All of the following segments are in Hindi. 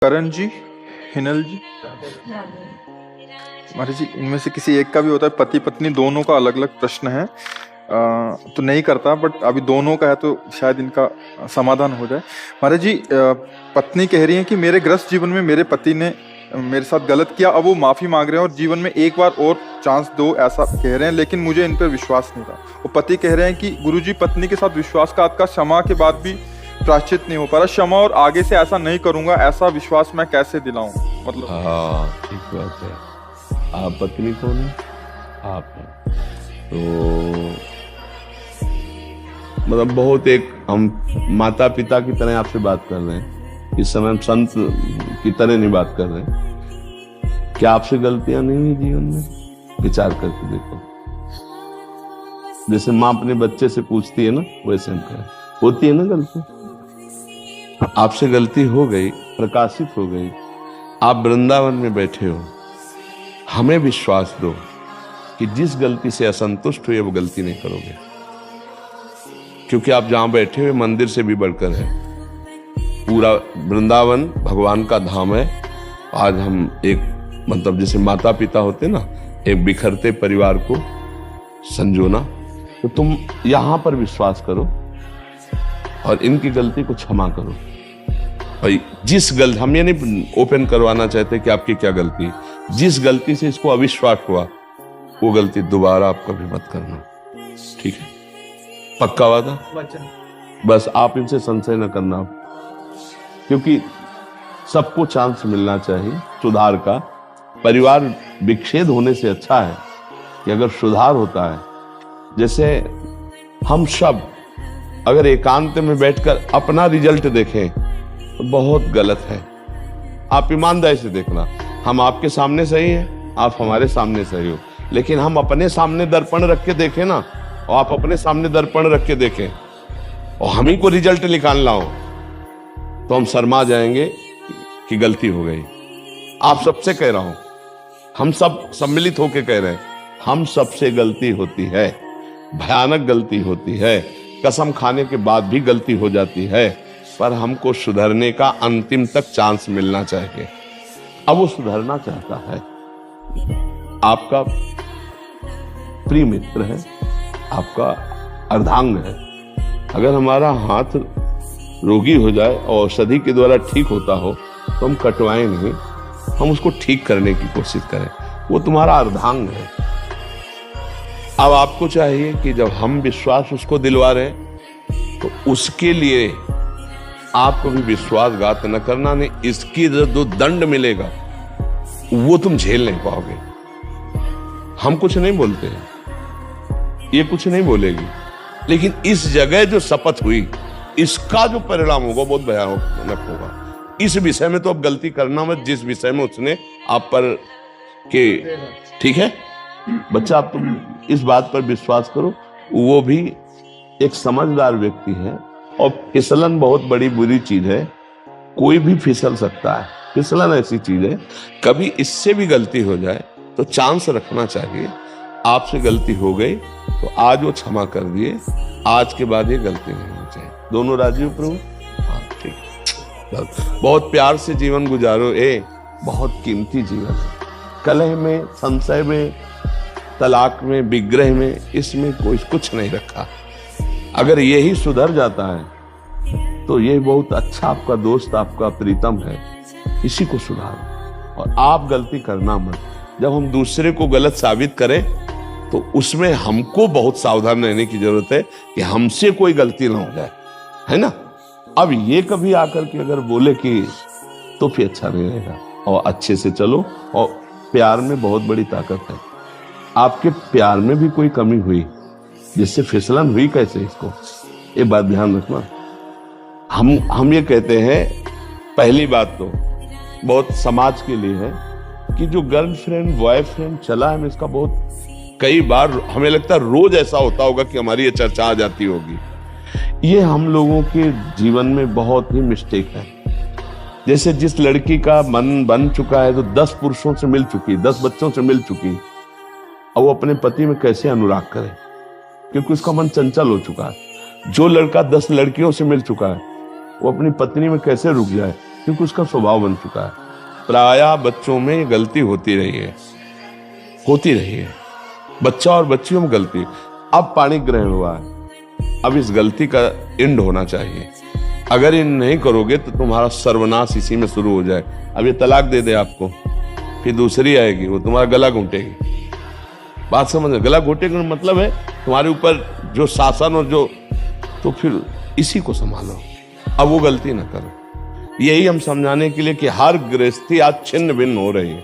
करण जी, हिनल जी, महाराज जी, इनमें से किसी एक का भी होता है, पति पत्नी दोनों का अलग अलग प्रश्न है। तो नहीं करता, बट अभी दोनों का है तो शायद इनका समाधान हो जाए। महाराज जी, पत्नी कह रही है कि मेरे गृहस्थ जीवन में मेरे पति ने मेरे साथ गलत किया, अब वो माफी मांग रहे हैं और जीवन में एक बार और चांस दो, ऐसा कह रहे हैं, लेकिन मुझे इन पर विश्वास नहीं रहा। वो पति कह रहे हैं कि गुरुजी, पत्नी के साथ विश्वासघात का क्षमा के बाद भी प्रायश्चित नहीं हो पा रहा, क्षमा और आगे से ऐसा नहीं करूंगा, ऐसा विश्वास मैं कैसे दिलाऊं? मतलब हाँ, ठीक बात है। आप पत्नी कौन है? आप हैं। तो मतलब बहुत एक हम माता पिता की तरह आपसे बात कर रहे हैं, इस समय हम संत की तरह नहीं बात कर रहे हैं। क्या आपसे गलतियां नहीं हुई जीवन में? विचार करके देखो। जैसे माँ अपने बच्चे से पूछती है ना, वैसे हम कहें होती है ना गलती। आपसे गलती हो गई, प्रकाशित हो गई, आप वृंदावन में बैठे हो, हमें विश्वास दो कि जिस गलती से असंतुष्ट हुए वो गलती नहीं करोगे, क्योंकि आप जहां बैठे हुए मंदिर से भी बढ़कर है। पूरा वृंदावन भगवान का धाम है। आज हम एक मतलब जैसे माता पिता होते ना, एक बिखरते परिवार को संजोना, तो तुम यहां पर विश्वास करो और इनकी गलती को क्षमा करो। भाई जिस गलती, हम ये नहीं ओपन करवाना चाहते कि आपकी क्या गलती, जिस गलती से इसको अविश्वास हुआ वो गलती दोबारा आप कभी मत करना, ठीक है? पक्का वादा? बस आप इनसे संशय न करना, क्योंकि सबको चांस मिलना चाहिए सुधार का। परिवार विच्छेद होने से अच्छा है कि अगर सुधार होता है। जैसे हम सब अगर एकांत में बैठकर अपना रिजल्ट देखें तो बहुत गलत है। आप ईमानदारी से देखना, हम आपके सामने सही हैं, आप हमारे सामने सही हो, लेकिन हम अपने सामने दर्पण रख के देखें ना, और आप अपने सामने दर्पण रख के देखें और हम ही को रिजल्ट निकालना हो, तो हम शर्मा जाएंगे कि गलती हो गई। आप सबसे कह रहा हूं, हम सब सम्मिलित होकर कह रहे हैं, हम सबसे गलती होती है, भयानक गलती होती है, कसम खाने के बाद भी गलती हो जाती है, पर हमको सुधरने का अंतिम तक चांस मिलना चाहिए। अब वो सुधरना चाहता है, आपका प्रिय मित्र है, आपका अर्धांग है। अगर हमारा हाथ रोगी हो जाए और औषधि के द्वारा ठीक होता हो तो हम कटवाएं नहीं, हम उसको ठीक करने की कोशिश करें। वो तुम्हारा अर्धांग है। अब आपको चाहिए कि जब हम विश्वास उसको दिलवा रहे हैं तो उसके लिए आपको भी विश्वासघात न करना, नहीं इसकी जो दंड मिलेगा वो तुम झेल नहीं पाओगे। हम कुछ नहीं बोलते हैं, ये कुछ नहीं बोलेगी, लेकिन इस जगह जो शपथ हुई इसका जो परिणाम होगा बहुत भयानक होगा। इस विषय में तो अब गलती करना मत, जिस विषय में उसने आप पर के, ठीक है बच्चा, आप तुम इस बात पर विश्वास करो। वो भी एक समझदार व्यक्ति है, और फिसलन बहुत बड़ी बुरी चीज है, कोई भी फिसल सकता है। फिसलन ऐसी चीज है, कभी इससे भी गलती हो जाए तो चांस रखना चाहिए। आपसे गलती हो गई तो आज वो क्षमा कर दिए, आज के बाद ये गलती नहीं होनी चाहिए। दोनों राजी हो प्रभु? हाँ, ठीक। बहुत प्यार से जीवन गुजारो, बहुत कीमती जीवन है। कलह में, संशय में, तलाक में, विग्रह में, इसमें कोई कुछ नहीं रखा। अगर यही सुधर जाता है तो ये बहुत अच्छा आपका दोस्त, आपका प्रीतम है, इसी को सुधारो। और आप गलती करना मत। जब हम दूसरे को गलत साबित करें तो उसमें हमको बहुत सावधान रहने की जरूरत है कि हमसे कोई गलती ना हो जाए, है ना? अब ये कभी आकर के अगर बोले कि, तो फिर अच्छा नहीं रहेगा। और अच्छे से चलो, और प्यार में बहुत बड़ी ताकत है। आपके प्यार में भी कोई कमी हुई जिससे फिसलन हुई, कैसे, इसको एक बात ध्यान रखना। हम ये कहते हैं, पहली बात तो बहुत समाज के लिए है कि जो गर्लफ्रेंड बॉयफ्रेंड चला है, इसका बहुत कई बार हमें लगता है रोज ऐसा होता होगा कि हमारी ये चर्चा आ जाती होगी। ये हम लोगों के जीवन में बहुत ही मिस्टेक है। जैसे जिस लड़की का मन बन चुका है, तो 10 पुरुषों से मिल चुकी, 10 बच्चों से मिल चुकी, और वो अपने पति में कैसे अनुराग करे, क्योंकि उसका मन चंचल हो चुका है। जो लड़का 10 लड़कियों से मिल चुका है, वो अपनी पत्नी में कैसे रुक जाए, क्योंकि उसका स्वभाव बन चुका है। प्रायः बच्चों में ये गलती होती रही है, बच्चा और बच्चियों में गलती। अब पाणी ग्रहण हुआ है, अब इस गलती का एंड होना चाहिए। अगर ये नहीं करोगे तो तुम्हारा सर्वनाश इसी में शुरू हो जाए। अब ये तलाक दे दे आपको, फिर दूसरी आएगी, वो तुम्हारा गला घोंटेगी। बात समझ, गला घोंटेगा मतलब है तुम्हारे ऊपर जो शासन और जो, तो फिर इसी को संभालो, अब वो गलती ना करो। यही हम समझाने के लिए कि हर गृहस्थी आज छिन्न भिन्न हो रही है।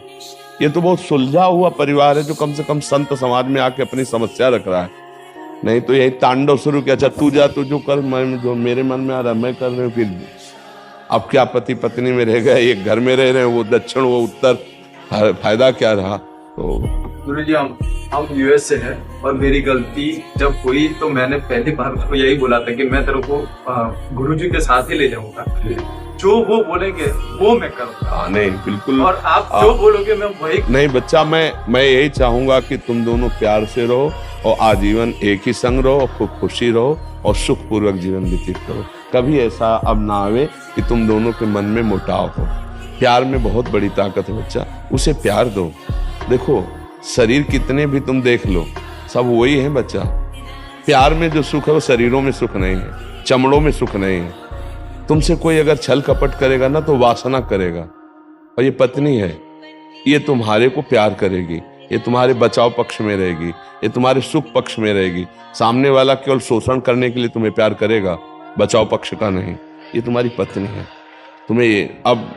ये तो बहुत सुलझा हुआ परिवार है जो कम से कम संत समाज में आके अपनी समस्या रख रहा है, नहीं तो यही तांडव शुरू किया, अच्छा तू जा, तू जो कर, मैं जो मेरे मन में आ रहा मैं कर रही हूँ। फिर अब क्या पति पत्नी में रह गए, एक घर में रह रहे हैं, वो दक्षिण वो उत्तर, फायदा क्या रहा। तो गुरु जी हम यूएस से हैं और मेरी गलती जब हुई तो मैंने पहली बार उसको यही बोला था कि मैं तेरे को गुरु जी के साथ ही ले जाऊंगा, जो वो बोलेंगे वो मैं करूंगा। नहीं बिल्कुल, और आप जो बोलोगे मैं वही। नहीं बच्चा, मैं यही चाहूंगा कि तुम दोनों प्यार से रहो और आजीवन एक ही संग रहो, खूब खुशी रहो और सुखपूर्वक जीवन व्यतीत करो। कभी ऐसा अब ना आवे कि तुम दोनों के मन में मुटाव हो। प्यार में बहुत बड़ी ताकत है बच्चा, उसे प्यार दो। देखो शरीर कितने भी तुम देख लो, सब वही है बच्चा। प्यार में जो सुख है वो शरीरों में सुख नहीं है, चमड़ों में सुख नहीं है। तुमसे कोई अगर छल कपट करेगा ना तो वासना करेगा। और ये पत्नी है, ये तुम्हारे को प्यार करेगी, ये तुम्हारे बचाव पक्ष में रहेगी, ये तुम्हारे सुख पक्ष में रहेगी। सामने वाला केवल शोषण करने के लिए तुम्हें प्यार करेगा, बचाव पक्ष का नहीं। ये तुम्हारी पत्नी है, तुम्हें ये अब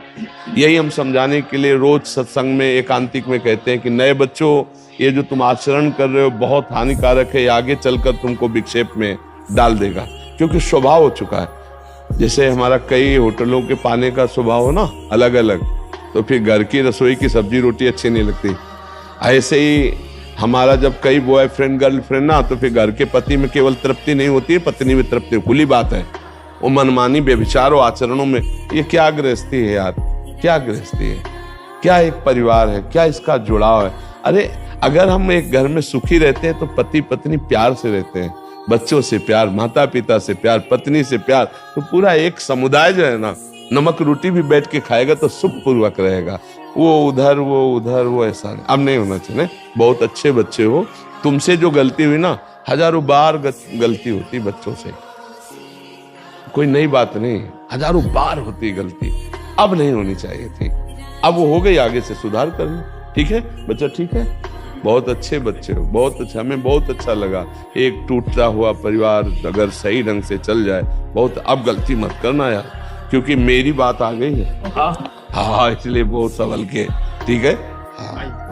यही हम समझाने के लिए रोज सत्संग में एकांतिक में कहते हैं कि नए बच्चों, ये जो तुम आचरण कर रहे हो बहुत हानिकारक है, आगे चलकर तुमको विक्षेप में डाल देगा, क्योंकि स्वभाव हो चुका है। जैसे हमारा कई होटलों के पाने का स्वभाव हो ना अलग अलग, तो फिर घर की रसोई की सब्जी रोटी अच्छी नहीं लगती। ऐसे ही हमारा जब कई बॉयफ्रेंड गर्लफ्रेंड ना, तो फिर घर के पति में केवल तृप्ति नहीं होती है, पत्नी में तृप्ति, खुली बात है। वो मनमानी व्यभिचार और आचरणों में, ये क्या गृहस्थी है यार, क्या गृहस्थी है, क्या एक परिवार है, क्या इसका जुड़ाव है। अरे अगर हम एक घर में सुखी रहते हैं तो पति पत्नी प्यार से रहते हैं, बच्चों से प्यार, माता पिता से प्यार, पत्नी से प्यार, तो पूरा एक समुदाय जो है ना, नमक रोटी भी बैठ के खाएगा तो सुखपूर्वक रहेगा। वो उधर वो ऐसा नहीं, अब नहीं होना चाहिए। बहुत अच्छे बच्चे हो, तुमसे जो गलती हुई ना, हजारों बार गलती होती बच्चों से, कोई नई बात नहीं, हजारों बार होती गलती, अब नहीं होनी चाहिए थी। अब वो हो गई, आगे से सुधार कर लो। ठीक है बच्चा, ठीक है, बहुत अच्छे बच्चे हो, बहुत अच्छा, हमें बहुत अच्छा लगा। एक टूटता हुआ परिवार अगर सही ढंग से चल जाए, बहुत, अब गलती मत करना यार, क्योंकि मेरी बात आ गई है। हाँ, इसलिए बहुत संभल के, ठीक है। हाँ।